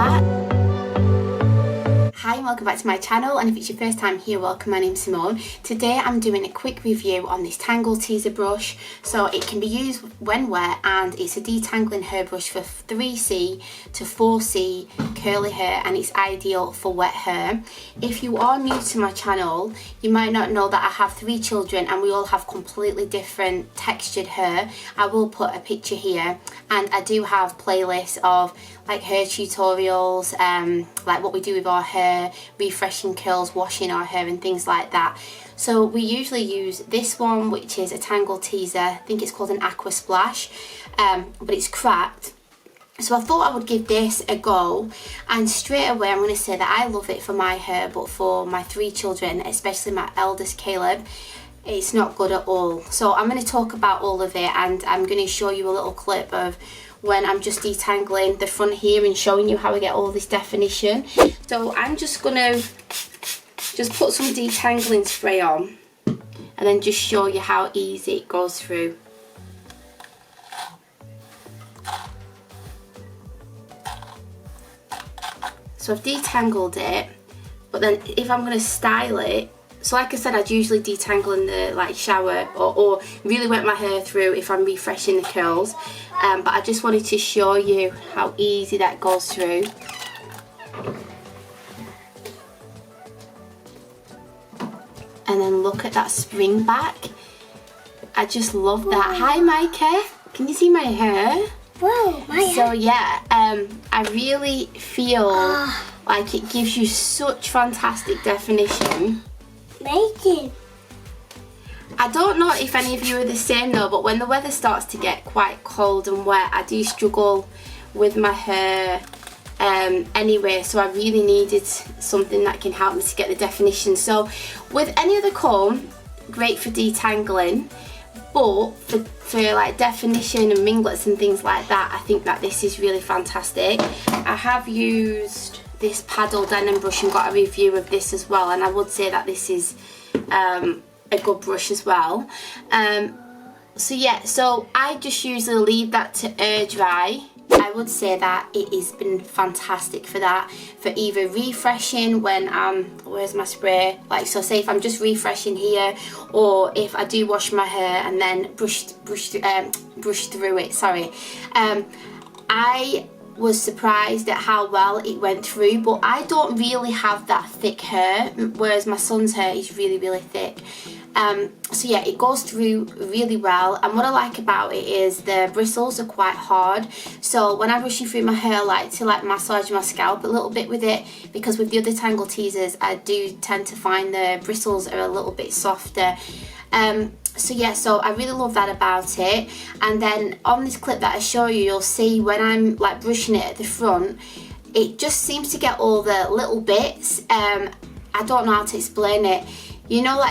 back. Hi and welcome back to my channel, and if it's your first time here, welcome. My name's Simone. Today I'm doing a quick review on this Tangle Teezer brush. So it can be used when wet, and it's a detangling hairbrush for 3C to 4C curly hair, and it's ideal for wet hair. If you are new to my channel, you might not know that I have 3 children and we all have completely different textured hair. I will put a picture here, and I do have playlists of like hair tutorials, like what we do with our hair, refreshing curls, washing our hair and things like that. So we usually use this one, which is a Tangle Teezer. I think it's called an AQUA Splash, but it's cracked. So I thought I would give this a go, and straight away I'm going to say that I love it for my hair, but for my 3 children, especially my eldest Caleb, it's not good at all. So I'm going to talk about all of it, and I'm going to show you a little clip of when I'm just detangling the front here and showing you how I get all this definition. So I'm just going to put some detangling spray on and then just show you how easy it goes through. So I've detangled it, but then if I'm going to style it, so like I said, I'd usually detangle in the shower or really wet my hair through if I'm refreshing the curls, but I just wanted to show you how easy that goes through. And then look at that spring back. I just love that. Hi Micah, can you see my hair? Whoa, my hair. So yeah, I really feel like it gives you such fantastic definition. Making. I don't know if any of you are the same though, but when the weather starts to get quite cold and wet, I do struggle with my hair anyway, so I really needed something that can help me to get the definition. So with any other comb, great for detangling, but for like definition and ringlets and things like that, I think that this is really fantastic. I have used this paddle denim brush and got a review of this as well, and I would say that this is a good brush as well. So yeah, so I just usually leave that to air dry. I would say that it has been fantastic for that, for either refreshing when where's my spray, like so say if I'm just refreshing here, or if I do wash my hair and then brush through it, sorry. I was surprised at how well it went through, but I don't really have that thick hair, whereas my son's hair is really thick. So yeah, it goes through really well, and what I like about it is the bristles are quite hard, so when I'm brushing through my hair, I like to massage my scalp a little bit with it, because with the other Tangle Teezers I do tend to find the bristles are a little bit softer. So yeah, so I really love that about it. And then on this clip that I show you, you'll see when I'm brushing it at the front, it just seems to get all the little bits. I don't know how to explain it. You know,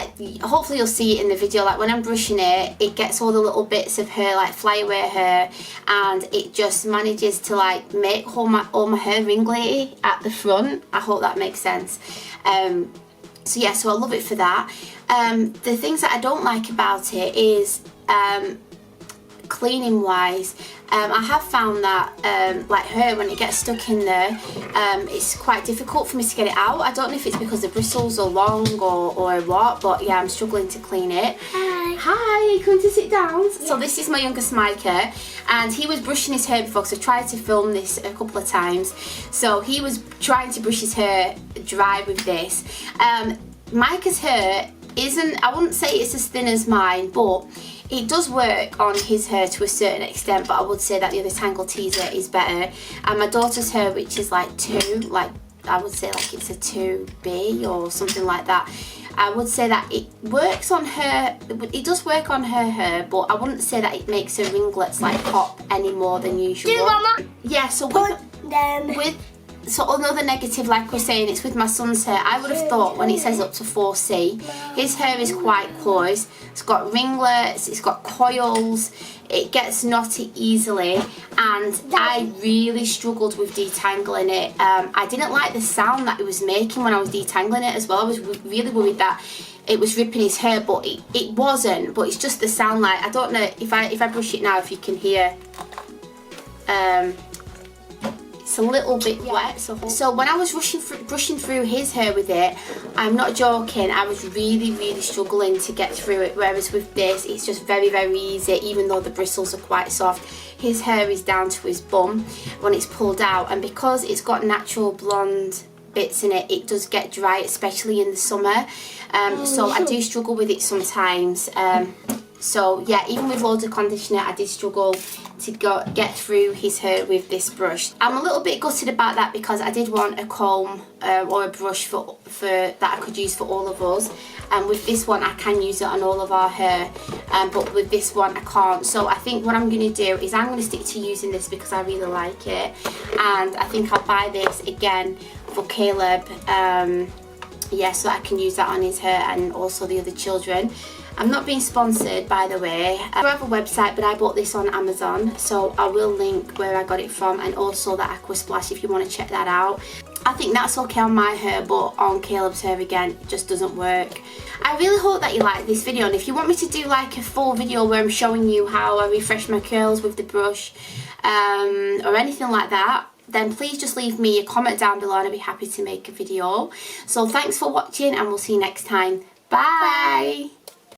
hopefully you'll see it in the video, when I'm brushing it, it gets all the little bits of hair, flyaway hair, and it just manages to make all my hair ringly at the front. I hope that makes sense. So yeah, so I love it for that. The things that I don't like about it is cleaning wise. I have found that hair, when it gets stuck in there, it's quite difficult for me to get it out. I don't know if it's because the bristles are long or what, but yeah, I'm struggling to clean it. Hi, are you coming to sit down? Yeah. So this is my youngest Micah, and he was brushing his hair before, because I tried to film this a couple of times. So he was trying to brush his hair dry with this. Micah's hair isn't, I wouldn't say it's as thin as mine, but it does work on his hair to a certain extent, but I would say that the other Tangle Teezer is better. And my daughter's hair, which is 2, I would say it's a 2B or something like that, I would say that it works on her, it does work on her hair, but I wouldn't say that it makes her ringlets pop any more than usual. Do Mama? Yeah, so so another negative, like we're saying, it's with my son's hair. I would have thought when it says up to 4C, his hair is quite close. It's got ringlets, it's got coils, it gets knotty easily, and I really struggled with detangling it. I didn't like the sound that it was making when I was detangling it as well. I was really worried that it was ripping his hair, but it wasn't, but it's just the sound. I don't know if I brush it now, if you can hear. It's a little bit wet, so when I was brushing through his hair with it, I'm not joking, I was really struggling to get through it, whereas with this it's just very easy, even though the bristles are quite soft. His hair is down to his bum when it's pulled out, and because it's got natural blonde bits in it, it does get dry, especially in the summer, so I do struggle with it sometimes. So yeah, even with loads of conditioner, I did struggle to get through his hair with this brush. I'm a little bit gutted about that because I did want a comb or a brush for that I could use for all of us. And with this one, I can use it on all of our hair, but with this one, I can't. So I think what I'm going to do is I'm going to stick to using this because I really like it. And I think I'll buy this again for Caleb, yeah, so I can use that on his hair and also the other children. I'm not being sponsored, by the way. I have a website, but I bought this on Amazon, so I will link where I got it from, and also the AQUA splash if you want to check that out. I think that's okay on my hair, but on Caleb's hair again, it just doesn't work. I really hope that you like this video, and if you want me to do like a full video where I'm showing you how I refresh my curls with the brush, or anything like that, then please just leave me a comment down below and I'll be happy to make a video. So thanks for watching, and we'll see you next time. Bye!